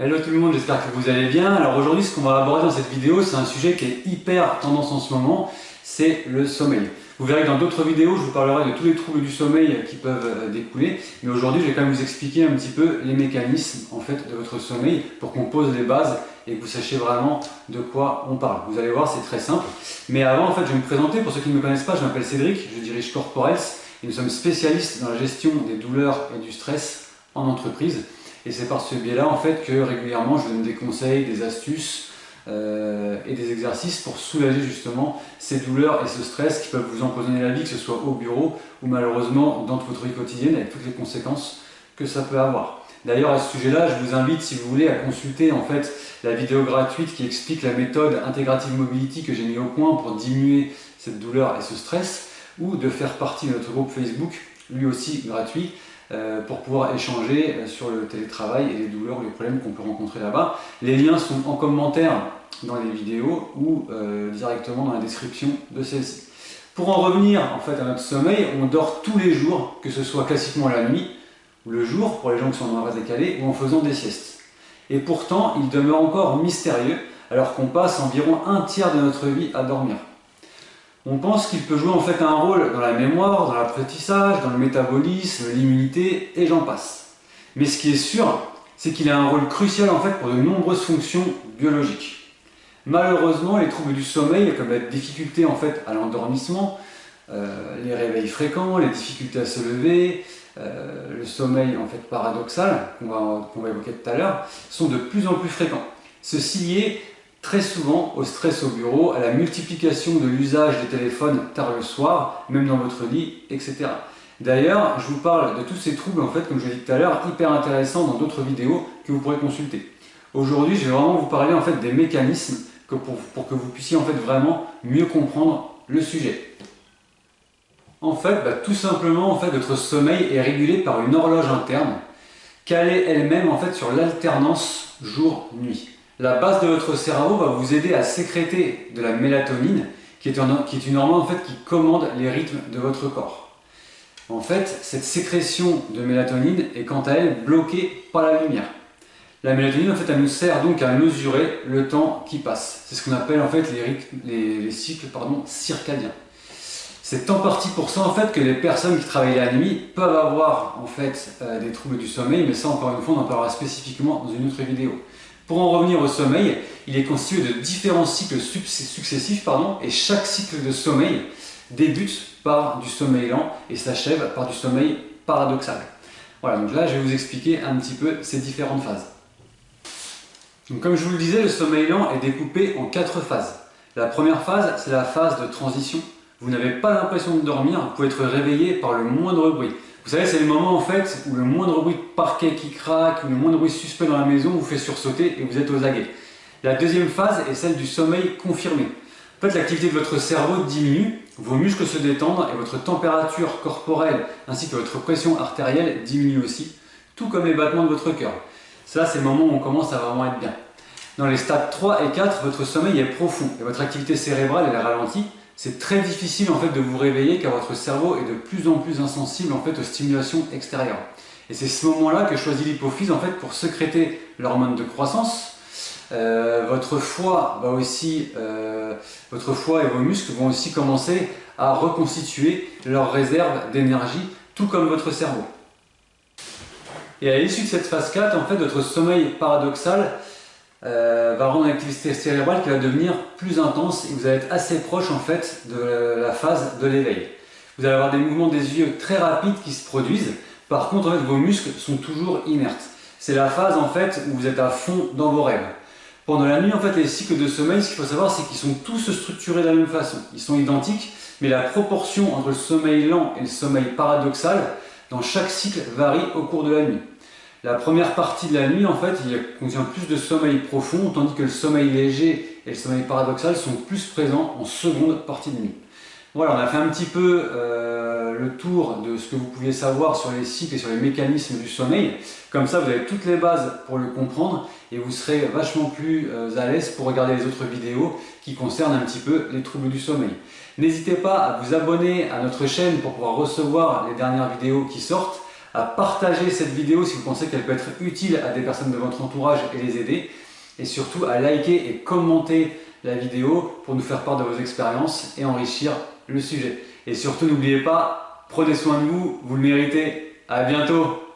Hello tout le monde, j'espère que vous allez bien. Alors aujourd'hui, ce qu'on va aborder dans cette vidéo, c'est un sujet qui est hyper tendance en ce moment, c'est le sommeil. Vous verrez que dans d'autres vidéos, je vous parlerai de tous les troubles du sommeil qui peuvent découler, mais aujourd'hui, je vais quand même vous expliquer un petit peu les mécanismes en fait de votre sommeil pour qu'on pose les bases et que vous sachiez vraiment de quoi on parle. Vous allez voir, c'est très simple. Mais avant, en fait, je vais me présenter. Pour ceux qui ne me connaissent pas, je m'appelle Cédric, je dirige Corporels et nous sommes spécialistes dans la gestion des douleurs et du stress en entreprise. Et c'est par ce biais-là en fait que régulièrement je donne des conseils, des astuces et des exercices pour soulager justement ces douleurs et ce stress qui peuvent vous empoisonner la vie, que ce soit au bureau ou malheureusement dans votre vie quotidienne avec toutes les conséquences que ça peut avoir. D'ailleurs à ce sujet-là, je vous invite si vous voulez à consulter en fait la vidéo gratuite qui explique la méthode Integrative Mobility que j'ai mis au point pour diminuer cette douleur et ce stress, ou de faire partie de notre groupe Facebook, lui aussi gratuit, pour pouvoir échanger sur le télétravail et les douleurs ou les problèmes qu'on peut rencontrer là-bas. Les liens sont en commentaire dans les vidéos ou directement dans la description de celle-ci. Pour en revenir en fait à notre sommeil, on dort tous les jours, que ce soit classiquement la nuit ou le jour pour les gens qui sont en horaire décalé ou en faisant des siestes. Et pourtant, il demeure encore mystérieux alors qu'on passe environ un tiers de notre vie à dormir. On pense qu'il peut jouer en fait un rôle dans la mémoire, dans l'apprentissage, dans le métabolisme, l'immunité et j'en passe. Mais ce qui est sûr, c'est qu'il a un rôle crucial en fait pour de nombreuses fonctions biologiques. Malheureusement, les troubles du sommeil, comme la difficulté en fait à l'endormissement, les réveils fréquents, les difficultés à se lever, le sommeil en fait paradoxal qu'on va évoquer tout à l'heure, sont de plus en plus fréquents. Ceci lié très souvent au stress au bureau, à la multiplication de l'usage des téléphones tard le soir, même dans votre lit, etc. D'ailleurs, je vous parle de tous ces troubles, en fait, comme je l'ai dit tout à l'heure, hyper intéressants dans d'autres vidéos que vous pourrez consulter. Aujourd'hui, je vais vraiment vous parler en fait des mécanismes pour que vous puissiez en fait vraiment mieux comprendre le sujet. En fait, tout simplement, en fait, votre sommeil est régulé par une horloge interne, calée elle-même en fait sur l'alternance jour-nuit. La base de votre cerveau va vous aider à sécréter de la mélatonine, qui est une hormone en fait, qui commande les rythmes de votre corps. En fait, cette sécrétion de mélatonine est quant à elle bloquée par la lumière. La mélatonine, en fait, elle nous sert donc à mesurer le temps qui passe. C'est ce qu'on appelle en fait les cycles circadiens. C'est en partie pour ça en fait que les personnes qui travaillent la nuit peuvent avoir en fait des troubles du sommeil, mais ça encore une fois on en parlera spécifiquement dans une autre vidéo. Pour en revenir au sommeil, il est constitué de différents cycles successifs et chaque cycle de sommeil débute par du sommeil lent et s'achève par du sommeil paradoxal. Voilà, donc là je vais vous expliquer un petit peu ces différentes phases. Donc, comme je vous le disais, le sommeil lent est découpé en 4 phases. La première phase, c'est la phase de transition. Vous n'avez pas l'impression de dormir, vous pouvez être réveillé par le moindre bruit. Vous savez, c'est le moment en fait où le moindre bruit de parquet qui craque ou le moindre bruit suspect dans la maison vous fait sursauter et vous êtes aux aguets. La deuxième phase est celle du sommeil confirmé. En fait, l'activité de votre cerveau diminue, vos muscles se détendent et votre température corporelle ainsi que votre pression artérielle diminue aussi, tout comme les battements de votre cœur. Ça, c'est le moment où on commence à vraiment être bien. Dans les stades 3 et 4, votre sommeil est profond et votre activité cérébrale est ralentie. C'est très difficile en fait de vous réveiller car votre cerveau est de plus en plus insensible en fait aux stimulations extérieures. Et c'est ce moment-là que choisit l'hypophyse en fait pour sécréter l'hormone de croissance. Votre foie et vos muscles vont aussi commencer à reconstituer leurs réserves d'énergie, tout comme votre cerveau. Et à l'issue de cette phase 4, en fait, votre sommeil paradoxal va rendre l'activité cérébrale qui va devenir plus intense et vous allez être assez proche en fait de la phase de l'éveil. Vous allez avoir des mouvements des yeux très rapides qui se produisent. Par contre, en fait, vos muscles sont toujours inertes. C'est la phase en fait où vous êtes à fond dans vos rêves. Pendant la nuit, en fait, les cycles de sommeil, ce qu'il faut savoir, c'est qu'ils sont tous structurés de la même façon. Ils sont identiques, mais la proportion entre le sommeil lent et le sommeil paradoxal dans chaque cycle varie au cours de la nuit. La première partie de la nuit, en fait, il contient plus de sommeil profond, tandis que le sommeil léger et le sommeil paradoxal sont plus présents en seconde partie de nuit. Voilà, on a fait un petit peu le tour de ce que vous pouviez savoir sur les cycles et sur les mécanismes du sommeil. Comme ça, vous avez toutes les bases pour le comprendre et vous serez vachement plus à l'aise pour regarder les autres vidéos qui concernent un petit peu les troubles du sommeil. N'hésitez pas à vous abonner à notre chaîne pour pouvoir recevoir les dernières vidéos qui sortent, à partager cette vidéo si vous pensez qu'elle peut être utile à des personnes de votre entourage et les aider. Et surtout à liker et commenter la vidéo pour nous faire part de vos expériences et enrichir le sujet. Et surtout n'oubliez pas, prenez soin de vous, vous le méritez. À bientôt.